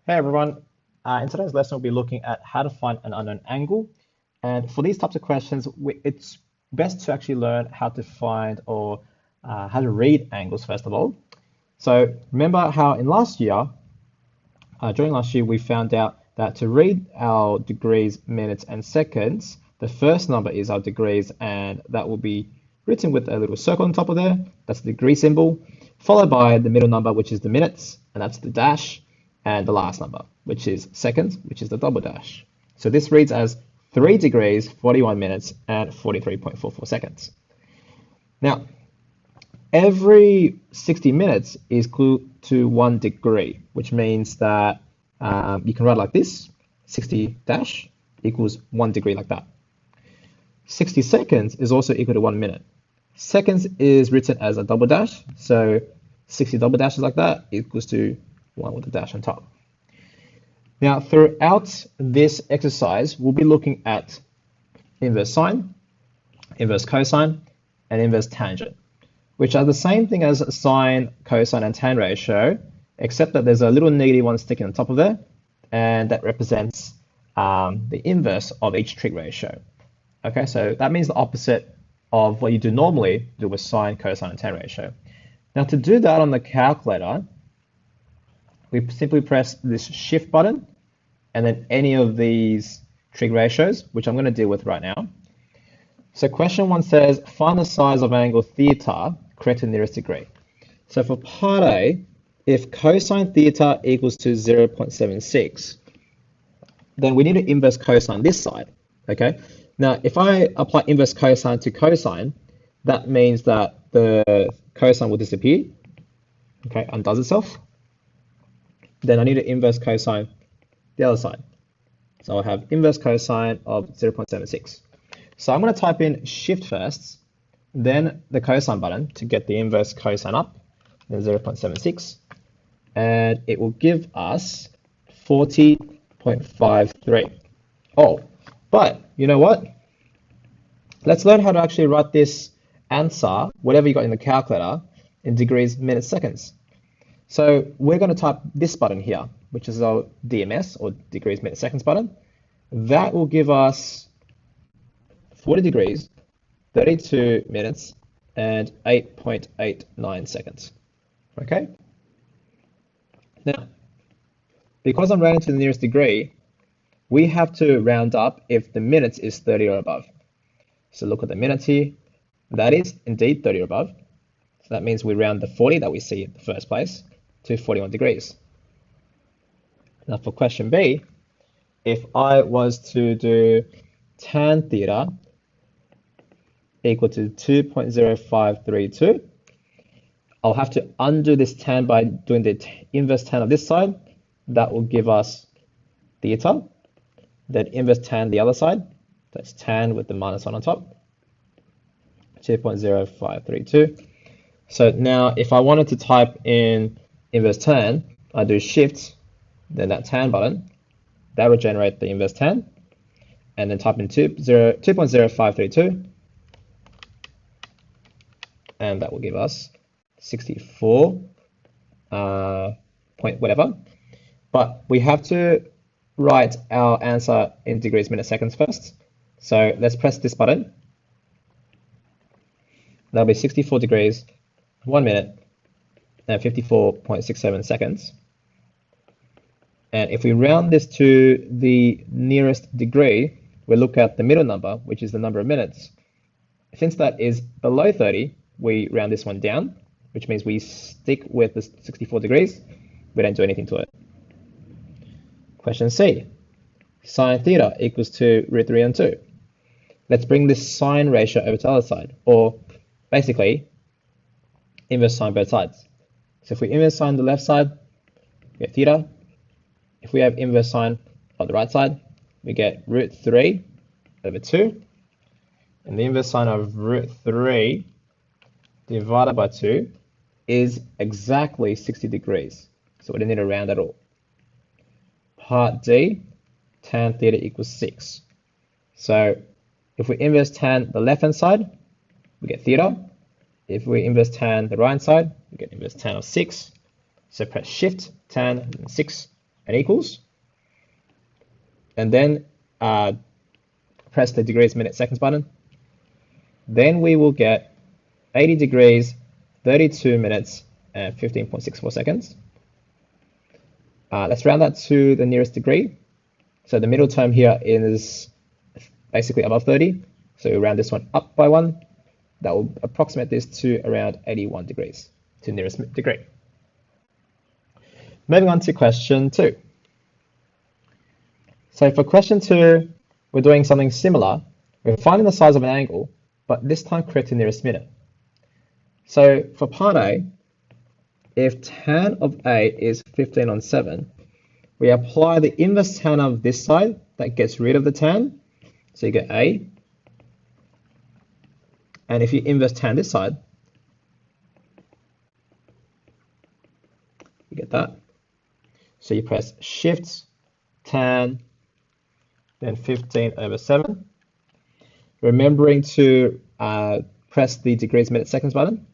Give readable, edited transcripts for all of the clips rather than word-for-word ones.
Hey everyone, in today's lesson we'll be looking at how to find an unknown angle, and for these types of questions it's best to actually learn how to find or how to read angles first of all. So remember how in during last year we found out that to read our degrees, minutes and seconds, the first number is our degrees, and that will be written with a little circle on top of there. That's the degree symbol, followed by the middle number, which is the minutes, and that's the dash, and the last number, which is seconds, which is the double dash. So this reads as 3 degrees, 41 minutes, and 43.44 seconds. Now, every 60 minutes is equal to 1 degree, which means that you can write like this, 60 dash equals 1 degree like that. 60 seconds is also equal to 1 minute. Seconds is written as a double dash, so 60 double dashes like that equals to 1 with a dash on top. Now, throughout this exercise, we'll be looking at inverse sine, inverse cosine, and inverse tangent, which are the same thing as sine, cosine, and tan ratio, except that there's a little negative one sticking on top of there, and that represents the inverse of each trig ratio. Okay, so that means the opposite of what you do normally do with sine, cosine, and tan ratio. Now, to do that on the calculator, we simply press this shift button and then any of these trig ratios, which I'm going to deal with right now. So question 1 says, find the size of angle theta, correct to the nearest degree. So for part A, if cosine theta equals to 0.76, then we need to inverse cosine this side. Okay. Now, if I apply inverse cosine to cosine, that means that the cosine will disappear. Okay, undoes itself. Then I need to inverse cosine the other side. So I'll have inverse cosine of 0.76. So I'm going to type in shift first, then the cosine button to get the inverse cosine up, then 0.76, and it will give us 40.53. Oh, but you know what? Let's learn how to actually write this answer, whatever you got in the calculator, in degrees, minutes, seconds. So we're going to type this button here, which is our DMS, or degrees, minutes, seconds button. That will give us 40 degrees, 32 minutes, and 8.89 seconds. Okay? Now, because I'm rounding to the nearest degree, we have to round up if the minutes is 30 or above. So look at the minutes here. That is indeed 30 or above. So that means we round the 40 that we see in the first place to 41 degrees. Now for question B, if I was to do tan theta equal to 2.0532, I'll have to undo this tan by doing the inverse tan of this side. That will give us theta. Then inverse tan the other side. That's tan with the minus 1 on top. 2.0532. So now if I wanted to type in inverse tan, I do shift, then that tan button, that will generate the inverse tan, and then type in 2.0532, and that will give us 64 point whatever. But we have to write our answer in degrees, minutes, seconds first. So let's press this button. That'll be 64 degrees, 1 minute, and 54.67 seconds. And if we round this to the nearest degree, we look at the middle number, which is the number of minutes. Since that is below 30, we round this one down, which means we stick with the 64 degrees. We don't do anything to it. Question C, sine theta equals to root 3 on 2. Let's bring this sine ratio over to the other side, or basically inverse sine both sides. So if we inverse sine the left side, we get theta. If we have inverse sine on the right side, we get root 3 over 2. And the inverse sine of root 3 divided by 2 is exactly 60 degrees. So we don't need to round at all. Part D, tan theta equals 6. So if we inverse tan the left-hand side, we get theta. If we inverse tan the right-hand side, we get inverse tan of 6. So press shift, tan, and 6, and equals, and then press the degrees, minutes, seconds button. Then we will get 80 degrees, 32 minutes, and 15.64 seconds. Let's round that to the nearest degree. So the middle term here is basically above 30. So we round this one up by 1. That will approximate this to around 81 degrees, to nearest degree. Moving on to question 2. So for question 2, we're doing something similar. We're finding the size of an angle, but this time correct to nearest minute. So for part A, if tan of A is 15/7, we apply the inverse tan of this side that gets rid of the tan. So you get A. And if you inverse tan this side, you get that. So you press Shift, tan, then 15/7. Remembering to press the degrees, minutes, seconds button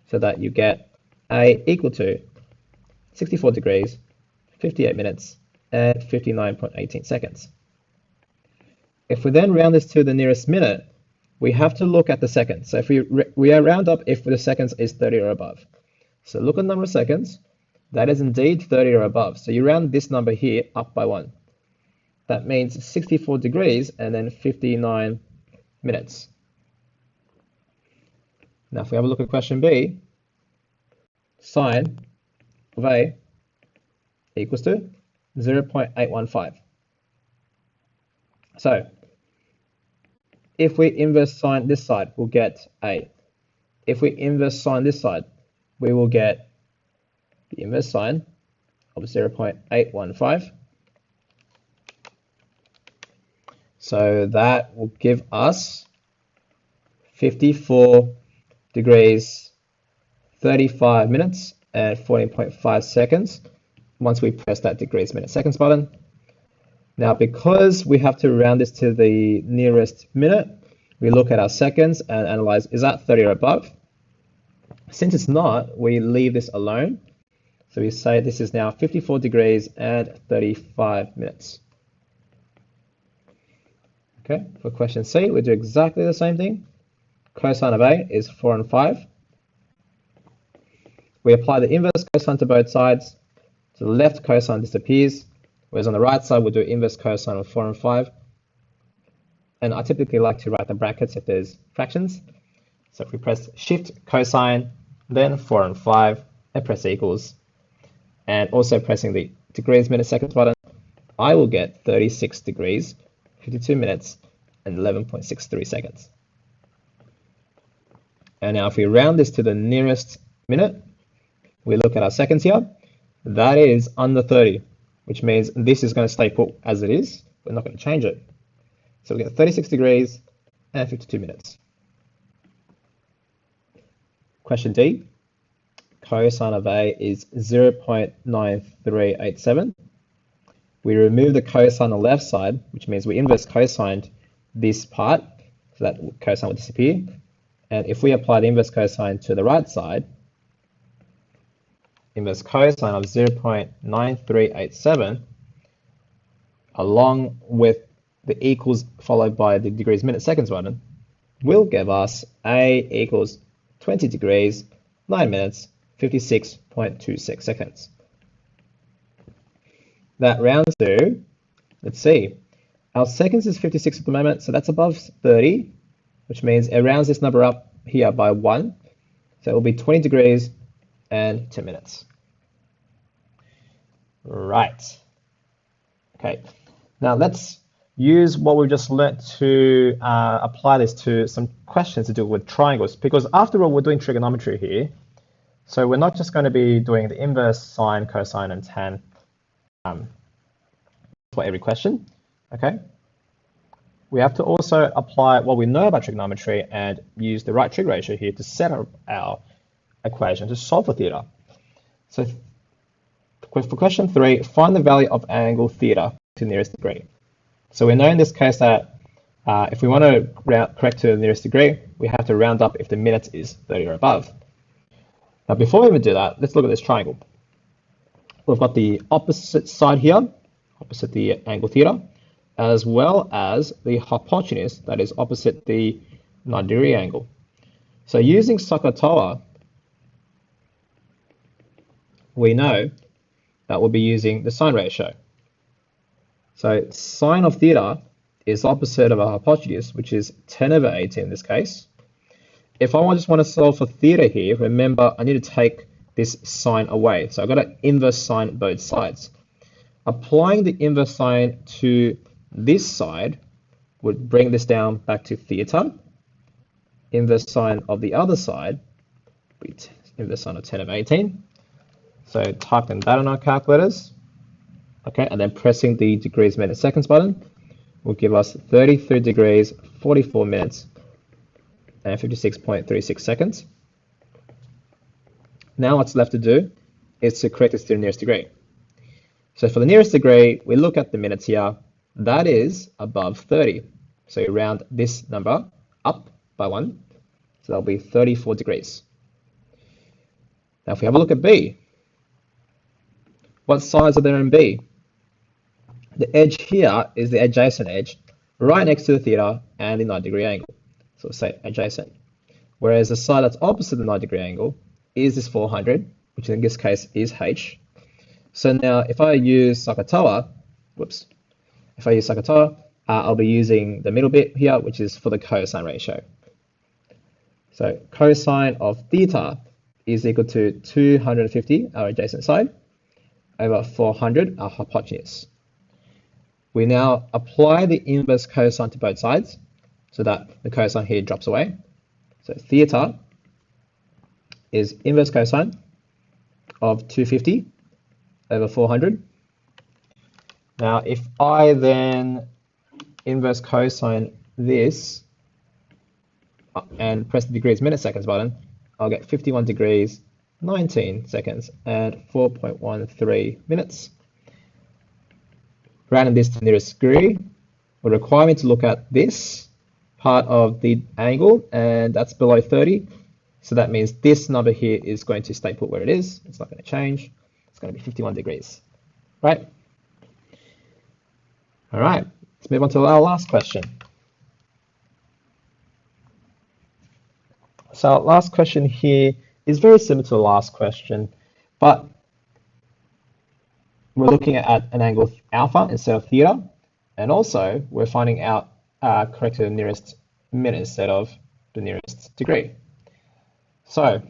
so that you get A equal to 64 degrees, 58 minutes, and 59.18 seconds. If we then round this to the nearest minute, we have to look at the seconds. So if we round up if the seconds is 30 or above. So look at the number of seconds. That is indeed 30 or above. So you round this number here up by 1. That means 64 degrees and then 59 minutes. Now if we have a look at question B, sine of A equals to 0.815. So if we inverse sine this side, we'll get A. If we inverse sine this side, we will get the inverse sine of 0.815. So that will give us 54 degrees, 35 minutes, and 14.5 seconds once we press that degrees, minutes, seconds button. Now, because we have to round this to the nearest minute, we look at our seconds and analyze, is that 30 or above? Since it's not, we leave this alone. So we say this is now 54 degrees and 35 minutes. Okay, for question C, we do exactly the same thing. Cosine of A is 4 and 5. We apply the inverse cosine to both sides. To the left, cosine disappears, whereas on the right side, we'll do inverse cosine of 4 and 5. And I typically like to write the brackets if there's fractions. So if we press Shift, cosine, then 4 and 5, and press equals, and also pressing the degrees, minutes, seconds button, I will get 36 degrees, 52 minutes, and 11.63 seconds. And now if we round this to the nearest minute, we look at our seconds here. That is under 30, which means this is going to stay put as it is. We're not going to change it. So we get 36 degrees and 52 minutes. Question D. Cosine of A is 0.9387. We remove the cosine on the left side, which means we inverse cosine this part, so that cosine will disappear. And if we apply the inverse cosine to the right side, inverse cosine of 0.9387, along with the equals followed by the degrees, minutes, seconds button, will give us A equals 20 degrees, 9 minutes, 56.26 seconds. That rounds to, let's see, our seconds is 56 at the moment, so that's above 30, which means it rounds this number up here by 1. So it will be 20 degrees and 10 minutes. Right. Okay. Now let's use what we've just learned to apply this to some questions to do with triangles, because after all, we're doing trigonometry here. So we're not just going to be doing the inverse, sine, cosine, and tan for every question. Okay. We have to also apply what we know about trigonometry and use the right trig ratio here to set up our equation to solve for theta. So for question 3, find the value of angle theta to the nearest degree. So we know in this case that if we want to correct to the nearest degree, we have to round up if the minutes is 30 or above. Now before we even do that, let's look at this triangle. we've got the opposite side here, opposite the angle theta, as well as the hypotenuse that is opposite the 90-degree angle. So using SOHCAHTOA, we know that we'll be using the sine ratio. So sine of theta is opposite of a hypotenuse, which is 10 over 18 in this case. If I just want to solve for theta here, remember I need to take this sine away. So I've got to inverse sine both sides. Applying the inverse sine to this side would bring this down back to theta. Inverse sine of the other side, inverse sine of 10 over 18. So typing that on our calculators, okay, and then pressing the degrees, minutes, seconds button will give us 33 degrees, 44 minutes, and 56.36 seconds. Now what's left to do is to correct this to the nearest degree. So for the nearest degree, we look at the minutes here. That is above 30. So you round this number up by 1. So that'll be 34 degrees. Now if we have a look at B, what sides are there in B? The edge here is the adjacent edge, right next to the theta and the 90-degree angle. So we'll say adjacent. Whereas the side that's opposite the 90-degree angle is this 400, which in this case is H. So now if I use SOHCAHTOA, I'll be using the middle bit here, which is for the cosine ratio. So cosine of theta is equal to 250, our adjacent side, over 400, our hypotenuse. We now apply the inverse cosine to both sides so that the cosine here drops away. So theta is inverse cosine of 250 over 400. Now, if I then inverse cosine this and press the degrees, minutes, seconds button, I'll get 51 degrees, 19 seconds, and 4.13 minutes. Rounding this to the nearest degree will require me to look at this part of the angle, and that's below 30. So that means this number here is going to stay put where it is. It's not going to change. It's going to be 51 degrees, right? All right, let's move on to our last question. So our last question here is very similar to the last question, but we're looking at an angle alpha instead of theta, and also we're finding out correctly the nearest minute instead of the nearest degree. So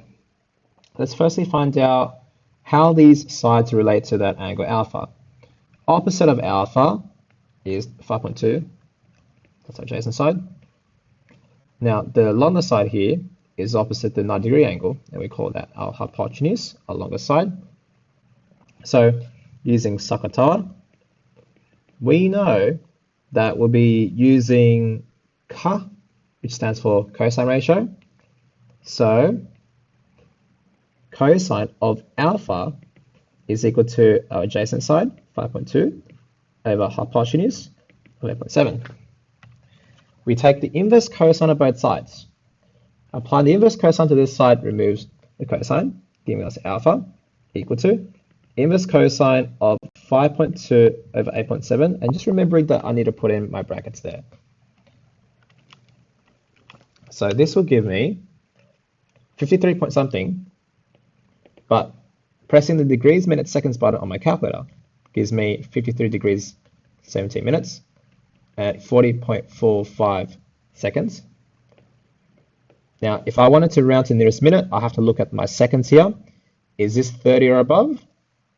let's firstly find out how these sides relate to that angle alpha. Opposite of alpha is 5.2, that's our adjacent side. Now the longer side here is opposite the 90-degree angle, and we call that our hypotenuse, our longer side. So using SOHCAHTOA, we know that we'll be using CA, which stands for cosine ratio. So cosine of alpha is equal to our adjacent side, 5.2, over hypotenuse, 11.7. We take the inverse cosine of both sides. Applying the inverse cosine to this side removes the cosine, giving us alpha equal to inverse cosine of 5.2 over 8.7, and just remembering that I need to put in my brackets there. So this will give me 53 point something, but pressing the degrees, minutes, seconds button on my calculator gives me 53 degrees, 17 minutes at 40.45 seconds. Now, if I wanted to round to the nearest minute, I have to look at my seconds here. Is this 30 or above?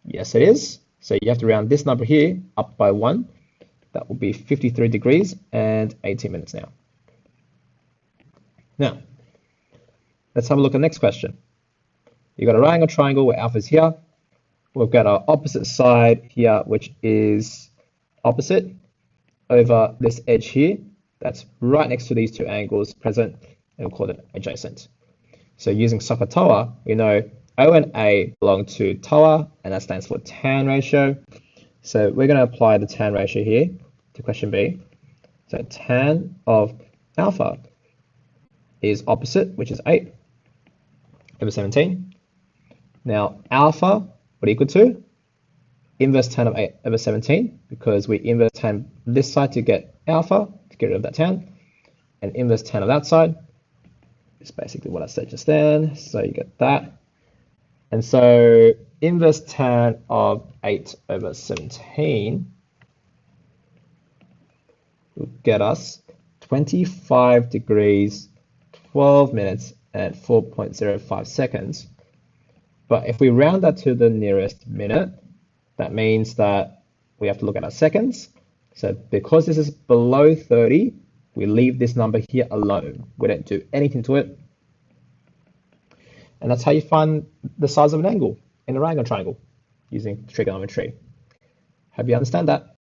Yes, it is. So you have to round this number here up by 1. That will be 53 degrees and 18 minutes now. Now, let's have a look at the next question. You've got a right angle triangle where alpha is here. We've got our opposite side here, which is opposite over this edge here. That's right next to these two angles present, and we'll call it adjacent. So using SOHCAHTOA, we know O and A belong to TOA, and that stands for tan ratio. So we're going to apply the tan ratio here to question B. So tan of alpha is opposite, which is 8 over 17. Now alpha would equal to inverse tan of 8 over 17, because we inverse tan this side to get alpha, to get rid of that tan, and inverse tan of that side is basically what I said just then, so you get that. And so inverse tan of 8 over 17 will get us 25 degrees, 12 minutes, and 4.05 seconds. But if we round that to the nearest minute, that means that we have to look at our seconds. So because this is below 30, we leave this number here alone. We don't do anything to it. And that's how you find the size of an angle in a right angle triangle using trigonometry. Hope you understand that.